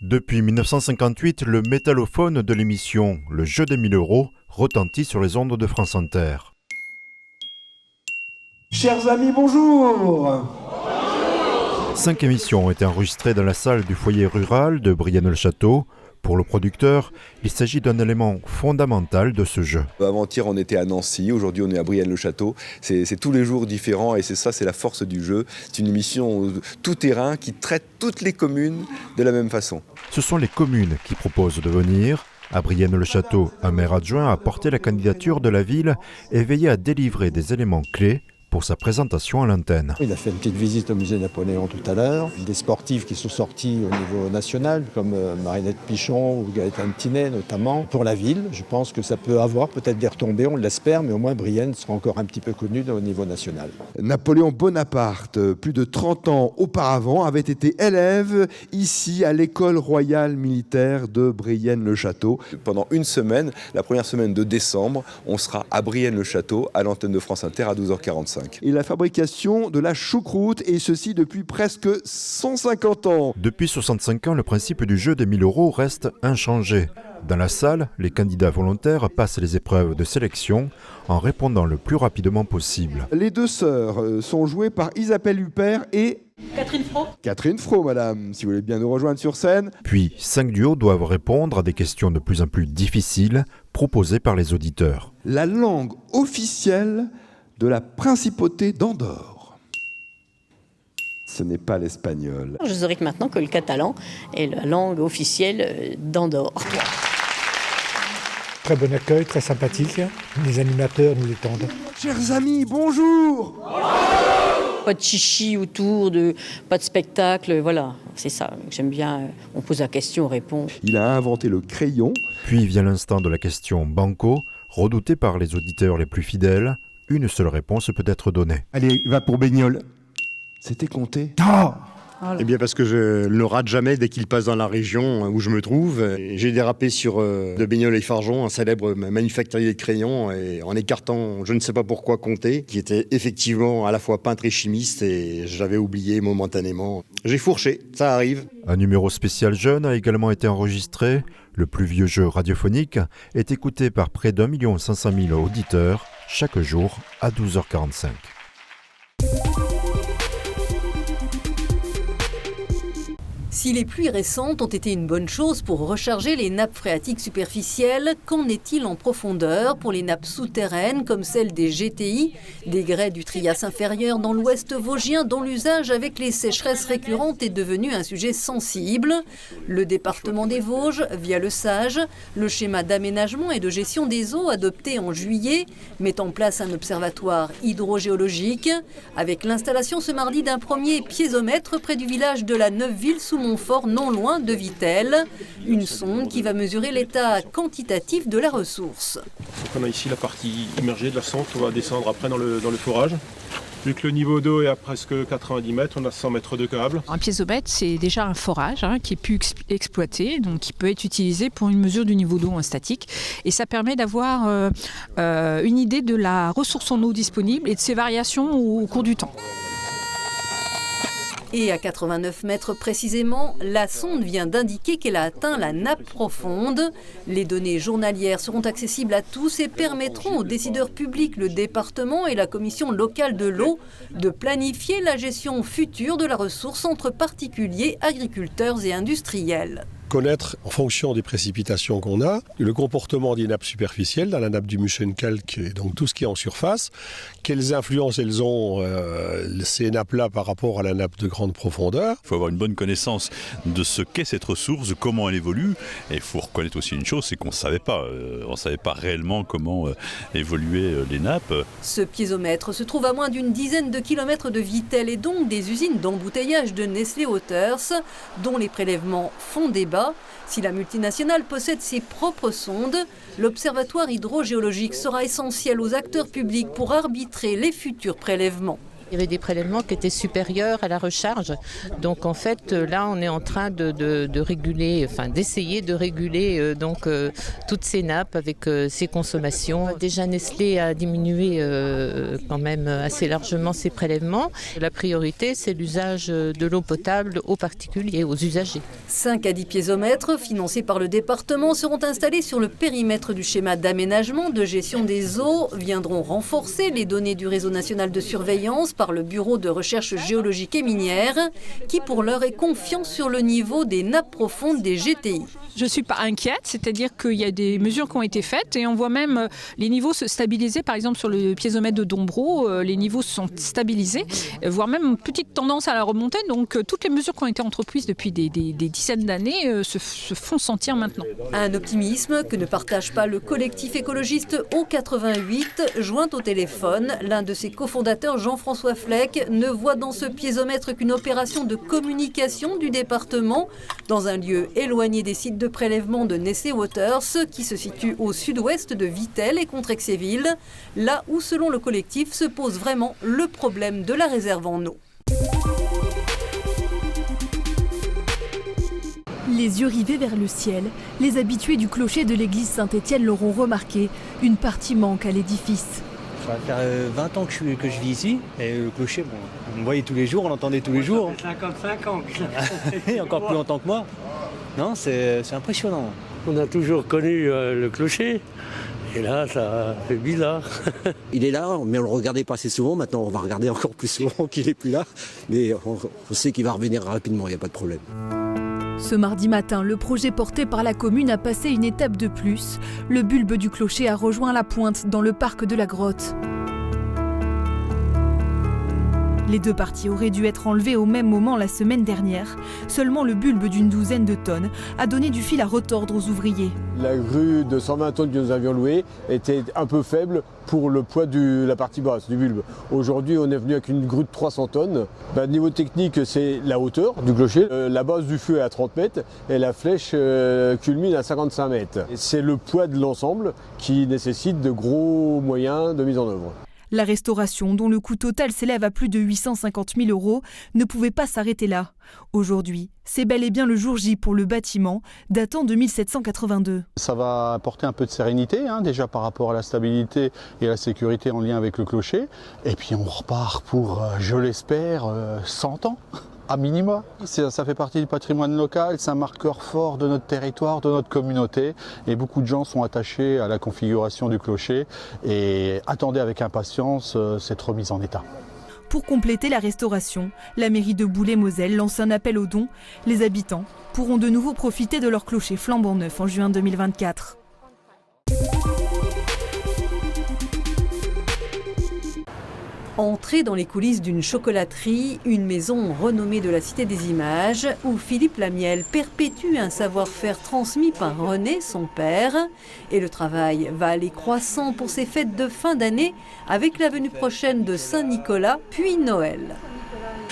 Depuis 1958, le métallophone de l'émission Le Jeu des 1000 euros retentit sur les ondes de France Inter. Chers amis, bonjour. 5 émissions ont été enregistrées dans la salle du foyer rural de Brienne-le-Château. Pour le producteur, il s'agit d'un élément fondamental de ce jeu. Avant-hier, on était à Nancy, aujourd'hui on est à Brienne-le-Château. C'est tous les jours différents et c'est la force du jeu. C'est une émission tout terrain qui traite toutes les communes de la même façon. Ce sont les communes qui proposent de venir. À Brienne-le-Château, un maire adjoint a porté la candidature de la ville et veillé à délivrer des éléments clés pour sa présentation à l'antenne. Il a fait une petite visite au musée Napoléon tout à l'heure. Des sportifs qui sont sortis au niveau national, comme Marinette Pichon ou Gaëtan Tinet notamment. Pour la ville, je pense que ça peut avoir peut-être des retombées, on l'espère, mais au moins Brienne sera encore un petit peu connue au niveau national. Napoléon Bonaparte, plus de 30 ans auparavant, avait été élève ici à l'école royale militaire de Brienne-le-Château. Pendant une semaine, la première semaine de décembre, on sera à Brienne-le-Château, à l'antenne de France Inter à 12h45. Et la fabrication de la choucroute, et ceci depuis presque 150 ans. Depuis 65 ans, le principe du jeu des 1000 euros reste inchangé. Dans la salle, les candidats volontaires passent les épreuves de sélection en répondant le plus rapidement possible. Les deux sœurs sont jouées par Isabelle Huppert et Catherine Fro. Catherine Fro, madame, si vous voulez bien nous rejoindre sur scène. Puis, 5 duos doivent répondre à des questions de plus en plus difficiles proposées par les auditeurs. La langue officielle de la principauté d'Andorre. Ce n'est pas l'espagnol. Je saurais que maintenant que le catalan est la langue officielle d'Andorre. Très bon accueil, très sympathique. Les animateurs nous détendent. Chers amis, bonjour. Pas de chichi autour, pas de spectacle, voilà. C'est ça, j'aime bien. On pose la question, on répond. Il a inventé le crayon. Puis vient l'instant de la question banco, redoutée par les auditeurs les plus fidèles. Une seule réponse peut être donnée. Allez, va pour Baignolles. C'était compté. Oh Eh bien parce que je ne le rate jamais dès qu'il passe dans la région où je me trouve. J'ai dérapé sur de Baignolles et Fargeon, un célèbre manufacturier de crayons, et en écartant je ne sais pas pourquoi Comté, qui était effectivement à la fois peintre et chimiste, et j'avais oublié momentanément. J'ai fourché, ça arrive. Un numéro spécial jeune a également été enregistré. Le plus vieux jeu radiophonique est écouté par près d'1 500 000 auditeurs chaque jour à 12h45. Si les pluies récentes ont été une bonne chose pour recharger les nappes phréatiques superficielles, qu'en est-il en profondeur pour les nappes souterraines comme celles des GTI, des grès du Trias inférieur dans l'ouest vosgien dont l'usage avec les sécheresses récurrentes est devenu un sujet sensible? Le département des Vosges, via le SAGE, le schéma d'aménagement et de gestion des eaux adopté en juillet, met en place un observatoire hydrogéologique avec l'installation ce mardi d'un premier piézomètre près du village de la Neuveville sous Montfort, non loin de Vittel. Une sonde qui va mesurer l'état quantitatif de la ressource. Donc on a ici la partie immergée de la sonde, on va descendre après dans le forage. Vu que le niveau d'eau est à presque 90 mètres, on a 100 mètres de câble. Un piézomètre, c'est déjà un forage qui est plus exploité, donc qui peut être utilisé pour une mesure du niveau d'eau en statique. Et ça permet d'avoir une idée de la ressource en eau disponible et de ses variations au cours du temps. Et à 89 mètres précisément, la sonde vient d'indiquer qu'elle a atteint la nappe profonde. Les données journalières seront accessibles à tous et permettront aux décideurs publics, le département et la commission locale de l'eau de planifier la gestion future de la ressource entre particuliers, agriculteurs et industriels. Connaître, en fonction des précipitations qu'on a, le comportement des nappes superficielles, dans la nappe du Muschenkalk, et donc tout ce qui est en surface, quelles influences elles ont, ces nappes-là, par rapport à la nappe de grande profondeur. Il faut avoir une bonne connaissance de ce qu'est cette ressource, de comment elle évolue, et il faut reconnaître aussi une chose, c'est qu'on ne savait pas. On ne savait pas réellement comment évoluaient les nappes. Ce piézomètre se trouve à moins d'une dizaine de kilomètres de Vittel et donc des usines d'embouteillage de Nestlé Waters, dont les prélèvements font débat. Si la multinationale possède ses propres sondes, l'observatoire hydrogéologique sera essentiel aux acteurs publics pour arbitrer les futurs prélèvements. Il y avait des prélèvements qui étaient supérieurs à la recharge. Donc en fait, là, on est en train de réguler, enfin d'essayer de réguler toutes ces nappes avec ces consommations. Déjà, Nestlé a diminué quand même assez largement ses prélèvements. La priorité, c'est l'usage de l'eau potable aux particuliers, aux usagers. 5 à 10 piézomètres financés par le département seront installés sur le périmètre du schéma d'aménagement de gestion des eaux, viendront renforcer les données du réseau national de surveillance par le Bureau de recherche géologique et minière, qui pour l'heure est confiant sur le niveau des nappes profondes des GTI. Je ne suis pas inquiète, c'est-à-dire qu'il y a des mesures qui ont été faites et on voit même les niveaux se stabiliser. Par exemple, sur le piézomètre de Dombreau, les niveaux se sont stabilisés, voire même une petite tendance à la remontée. Donc toutes les mesures qui ont été entreprises depuis des dizaines d'années se font sentir maintenant. Un optimisme que ne partage pas le collectif écologiste O88, joint au téléphone. L'un de ses cofondateurs, Jean-François Fleck, ne voit dans ce piézomètre qu'une opération de communication du département dans un lieu éloigné des sites de prélèvement de Nestlé Waters, qui se situe au sud-ouest de Vittel et Contrexéville, là où, selon le collectif, se pose vraiment le problème de la réserve en eau. Les yeux rivés vers le ciel, les habitués du clocher de l'église Saint-Étienne l'auront remarqué. Une partie manque à l'édifice. Ça va faire 20 ans que je vis ici. Et le clocher, bon, on le voyait tous les jours, on l'entendait tous les jours. Ça fait 55 ans. Et encore plus longtemps que moi. Non, c'est impressionnant. On a toujours connu le clocher. Et là, ça fait bizarre. Il est là, mais on le regardait pas assez souvent. Maintenant, on va regarder encore plus souvent qu'il est plus là. Mais on sait qu'il va revenir rapidement, il n'y a pas de problème. Ce mardi matin, le projet porté par la commune a passé une étape de plus. Le bulbe du clocher a rejoint la pointe dans le parc de la Grotte. Les deux parties auraient dû être enlevées au même moment la semaine dernière. Seulement le bulbe d'une douzaine de tonnes a donné du fil à retordre aux ouvriers. La grue de 120 tonnes que nous avions louée était un peu faible pour le poids de la partie basse du bulbe. Aujourd'hui, on est venu avec une grue de 300 tonnes. Niveau technique, c'est la hauteur du clocher. La base du feu est à 30 mètres et la flèche culmine à 55 mètres. C'est le poids de l'ensemble qui nécessite de gros moyens de mise en œuvre. La restauration, dont le coût total s'élève à plus de 850 000 €, ne pouvait pas s'arrêter là. Aujourd'hui, c'est bel et bien le jour J pour le bâtiment, datant de 1782. Ça va apporter un peu de sérénité, déjà par rapport à la stabilité et à la sécurité en lien avec le clocher. Et puis on repart pour, je l'espère, 100 ans. À minima. Ça fait partie du patrimoine local, c'est un marqueur fort de notre territoire, de notre communauté. Et beaucoup de gens sont attachés à la configuration du clocher et attendaient avec impatience cette remise en état. Pour compléter la restauration, la mairie de Boulay-Moselle lance un appel aux dons. Les habitants pourront de nouveau profiter de leur clocher flambant neuf en juin 2024. Entrée dans les coulisses d'une chocolaterie, une maison renommée de la Cité des Images, où Philippe Lamiel perpétue un savoir-faire transmis par René, son père. Et le travail va aller croissant pour ces fêtes de fin d'année, avec la venue prochaine de Saint-Nicolas, puis Noël.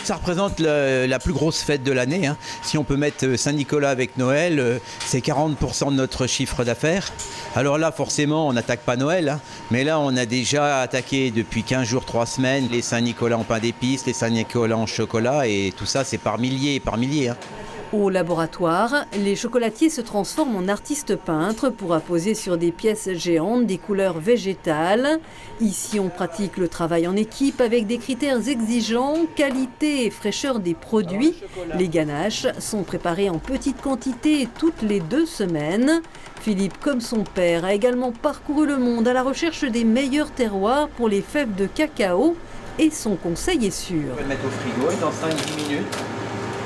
Ça représente la plus grosse fête de l'année. Si on peut mettre Saint-Nicolas avec Noël, c'est 40% de notre chiffre d'affaires. Alors là, forcément, on n'attaque pas Noël. Mais là, on a déjà attaqué depuis 15 jours, 3 semaines, les Saint-Nicolas en pain d'épices, les Saint-Nicolas en chocolat. Et tout ça, c'est par milliers et par milliers. Au laboratoire, les chocolatiers se transforment en artistes peintres pour apposer sur des pièces géantes des couleurs végétales. Ici, on pratique le travail en équipe avec des critères exigeants, qualité et fraîcheur des produits. Les ganaches sont préparées en petite quantité toutes les 2 semaines. Philippe, comme son père, a également parcouru le monde à la recherche des meilleurs terroirs pour les fèves de cacao. Et son conseil est sûr. On va le mettre au frigo et dans 5-10 minutes.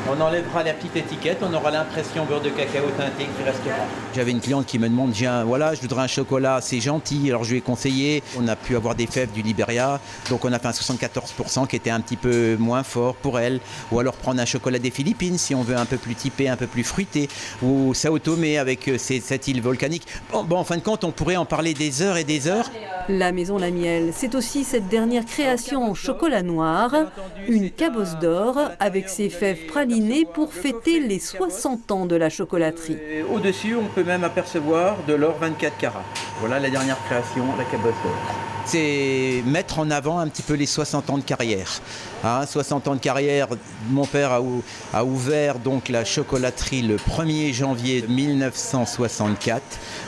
On enlèvera la petite étiquette, on aura l'impression beurre de cacao teinté qui restera. J'avais une cliente qui me demande, voilà, je voudrais un chocolat, c'est gentil. Alors je lui ai conseillé, on a pu avoir des fèves du Libéria, donc on a fait un 74% qui était un petit peu moins fort pour elle. Ou alors prendre un chocolat des Philippines si on veut un peu plus typé, un peu plus fruité. Ou Sao Tomé avec cette île volcanique. Bon, en fin de compte, on pourrait en parler des heures et des heures. La Maison Lamiel, c'est aussi cette dernière création en chocolat noir, une cabosse d'or avec ses fèves pralinées pour fêter les 60 ans de la chocolaterie. Au-dessus, on peut même apercevoir de l'or 24 carats. Voilà la dernière création, la cabosse d'or. c'est mettre en avant un petit peu les 60 ans de carrière. 60 ans de carrière, mon père a ouvert donc la chocolaterie le 1er janvier 1964.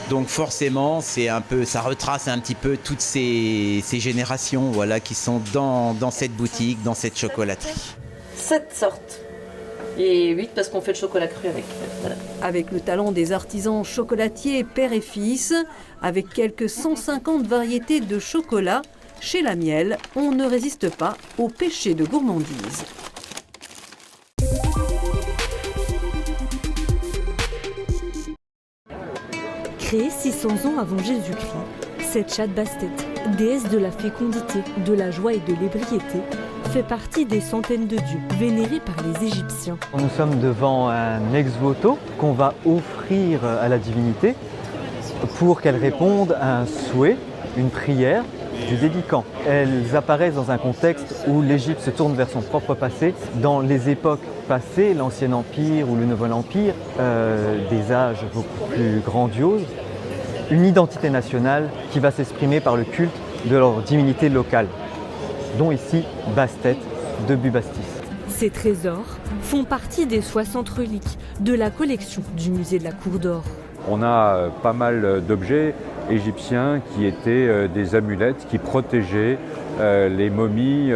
Donc forcément, ça retrace un petit peu toutes ces générations qui sont dans cette boutique, dans cette chocolaterie. 7 sortes. Et 8 parce qu'on fait le chocolat cru avec. Voilà. Avec le talent des artisans chocolatiers père et fils, avec quelques 150 variétés de chocolat, chez La Miel, on ne résiste pas au péché de gourmandise. Créée 600 ans avant Jésus-Christ, cette chatte Bastet, déesse de la fécondité, de la joie et de l'ébriété, fait partie des centaines de dieux vénérés par les Égyptiens. Nous sommes devant un ex-voto qu'on va offrir à la divinité pour qu'elle réponde à un souhait, une prière du dédicant. Elles apparaissent dans un contexte où l'Égypte se tourne vers son propre passé. Dans les époques passées, l'Ancien Empire ou le Nouvel Empire, des âges beaucoup plus grandioses, une identité nationale qui va s'exprimer par le culte de leur divinité locale, dont ici Bastet de Bubastis. Ces trésors font partie des 60 reliques de la collection du musée de la Cour d'Or. On a pas mal d'objets égyptiens qui étaient des amulettes qui protégeaient les momies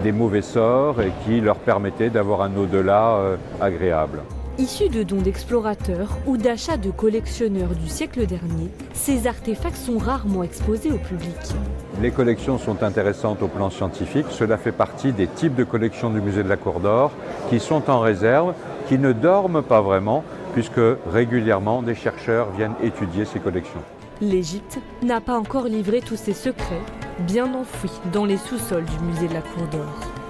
des mauvais sorts et qui leur permettaient d'avoir un au-delà agréable. Issus de dons d'explorateurs ou d'achats de collectionneurs du siècle dernier, ces artefacts sont rarement exposés au public. Les collections sont intéressantes au plan scientifique. Cela fait partie des types de collections du musée de la Cour d'Or qui sont en réserve, qui ne dorment pas vraiment, puisque régulièrement des chercheurs viennent étudier ces collections. L'Égypte n'a pas encore livré tous ses secrets, bien enfouis dans les sous-sols du musée de la Cour d'Or.